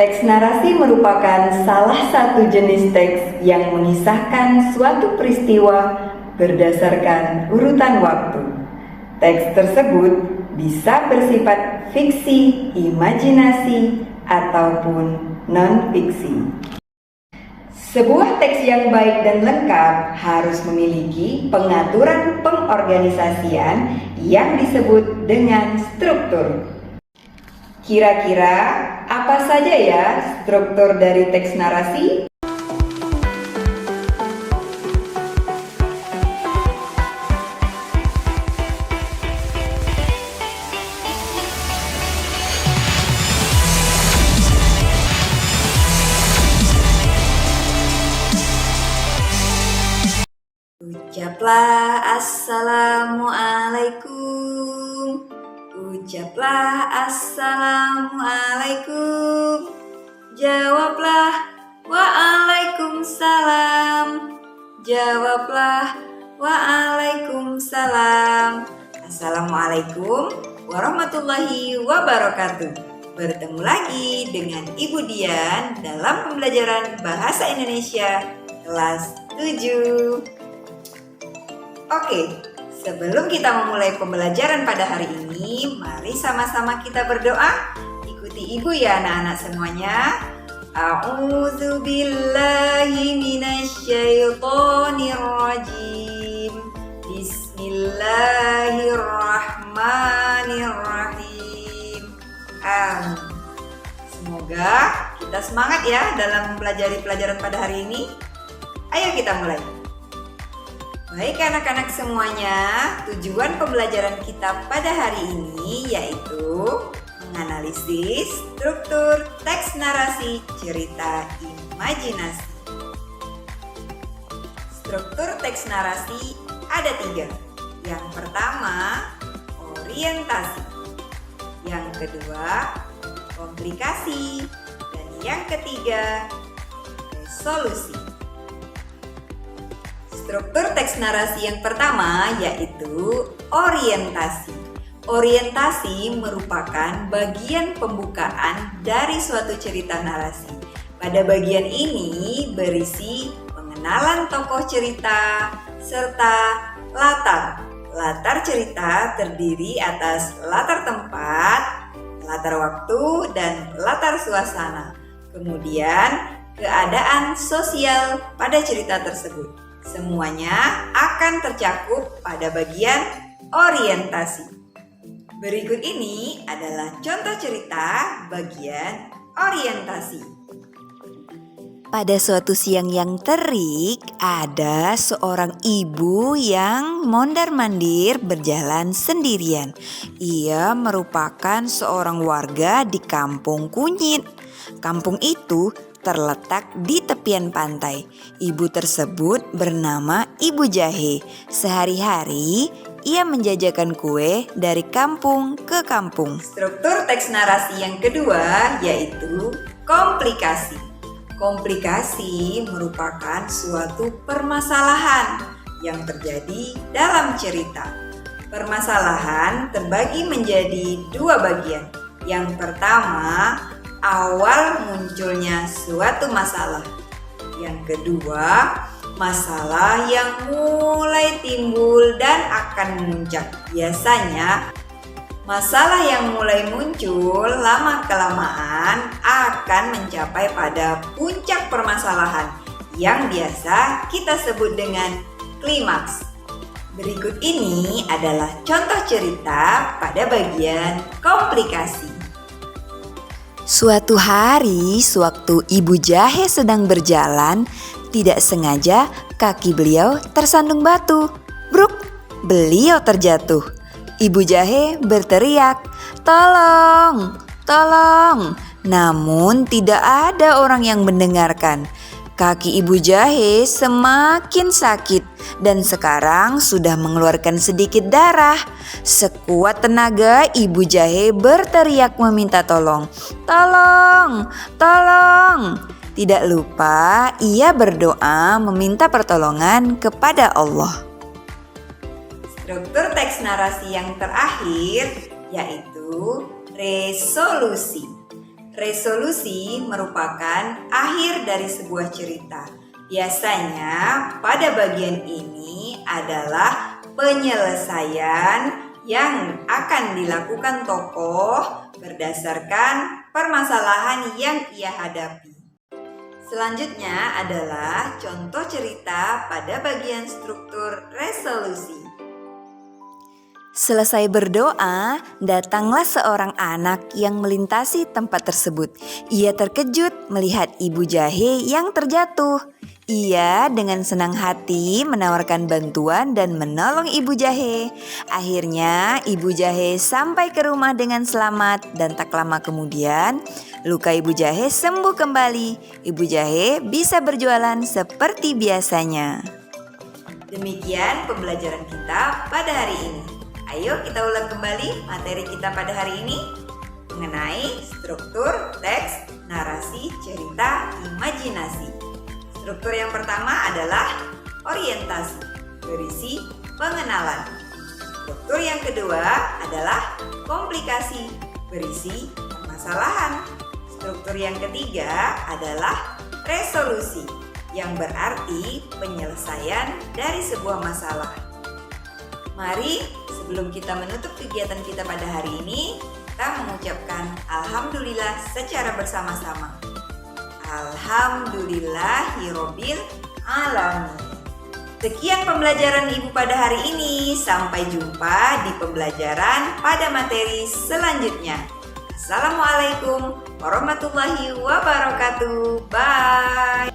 Teks narasi merupakan salah satu jenis teks yang mengisahkan suatu peristiwa berdasarkan urutan waktu. Teks tersebut bisa bersifat fiksi, imajinasi, ataupun non-fiksi. Sebuah teks yang baik dan lengkap harus memiliki pengaturan pengorganisasian yang disebut dengan struktur. Kira-kira apa saja ya struktur dari teks narasi? Ucaplah Assalamualaikum. Ucaplah Assalamualaikum. Jawablah Waalaikumsalam. Jawablah Waalaikumsalam. Assalamualaikum warahmatullahi wabarakatuh. Bertemu lagi dengan Ibu Dian dalam pembelajaran Bahasa Indonesia kelas 7. Oke, sebelum kita memulai pembelajaran pada hari ini, mari sama-sama kita berdoa. Ikuti Ibu ya anak-anak semuanya. A'udzubillahi minasyaitonirrajim. Bismillahirrahmanirrahim. Amin. Semoga kita semangat ya dalam mempelajari pelajaran pada hari ini. Ayo kita mulai. Baik anak-anak semuanya, tujuan pembelajaran kita pada hari ini yaitu menganalisis struktur teks narasi cerita imajinasi. Struktur teks narasi ada 3. Yang pertama, orientasi. Yang kedua, komplikasi. Dan yang ketiga, resolusi. Struktur teks narasi yang pertama yaitu orientasi. Orientasi merupakan bagian pembukaan dari suatu cerita narasi. Pada bagian ini berisi pengenalan tokoh cerita serta latar. Latar cerita terdiri atas latar tempat, latar waktu, dan latar suasana. Kemudian keadaan sosial pada cerita tersebut. Semuanya akan tercakup pada bagian orientasi. Berikut ini adalah contoh cerita bagian orientasi. Pada suatu siang yang terik, ada seorang ibu yang mondar-mandir berjalan sendirian. Ia merupakan seorang warga di Kampung Kunyit. Kampung itu terletak di tepian pantai. Ibu tersebut bernama Ibu Jahe. Sehari-hari ia menjajakan kue dari kampung ke kampung. Struktur teks narasi yang kedua yaitu komplikasi. Komplikasi merupakan suatu permasalahan yang terjadi dalam cerita. Permasalahan terbagi menjadi 2 bagian. Yang pertama, awal munculnya suatu masalah. Yang kedua, masalah yang mulai timbul dan akan memuncak. Biasanya, masalah yang mulai muncul lama-kelamaan akan mencapai pada puncak permasalahan yang biasa kita sebut dengan klimaks. Berikut ini adalah contoh cerita pada bagian komplikasi. Suatu hari, sewaktu Ibu Jahe sedang berjalan, tidak sengaja kaki beliau tersandung batu. Bruk, beliau terjatuh. Ibu Jahe berteriak, "Tolong, tolong!" Namun tidak ada orang yang mendengarkan. Kaki Ibu Jahe semakin sakit dan sekarang sudah mengeluarkan sedikit darah. Sekuat tenaga Ibu Jahe berteriak meminta tolong. "Tolong, tolong!" Tidak lupa ia berdoa meminta pertolongan kepada Allah. Struktur teks narasi yang terakhir yaitu resolusi. Resolusi merupakan akhir dari sebuah cerita. Biasanya pada bagian ini adalah penyelesaian yang akan dilakukan tokoh berdasarkan permasalahan yang ia hadapi. Selanjutnya adalah contoh cerita pada bagian struktur resolusi. Selesai berdoa, datanglah seorang anak yang melintasi tempat tersebut. Ia terkejut melihat ibu jahe yang terjatuh. Ia dengan senang hati menawarkan bantuan dan menolong ibu jahe. Akhirnya ibu jahe sampai ke rumah dengan selamat dan tak lama kemudian luka ibu jahe sembuh kembali. Ibu jahe bisa berjualan seperti biasanya. Demikian pembelajaran kita pada hari ini. Ayo kita ulang kembali materi kita pada hari ini mengenai struktur teks, narasi, cerita, imajinasi. Struktur yang pertama adalah orientasi, berisi pengenalan. Struktur yang kedua adalah komplikasi, berisi permasalahan. Struktur yang ketiga adalah resolusi, yang berarti penyelesaian dari sebuah masalah. Mari sebelum kita menutup kegiatan kita pada hari ini, kita mengucapkan Alhamdulillah secara bersama-sama. Alhamdulillahirobbil alamin. Sekian pembelajaran Ibu pada hari ini. Sampai jumpa di pembelajaran pada materi selanjutnya. Assalamualaikum warahmatullahi wabarakatuh. Bye.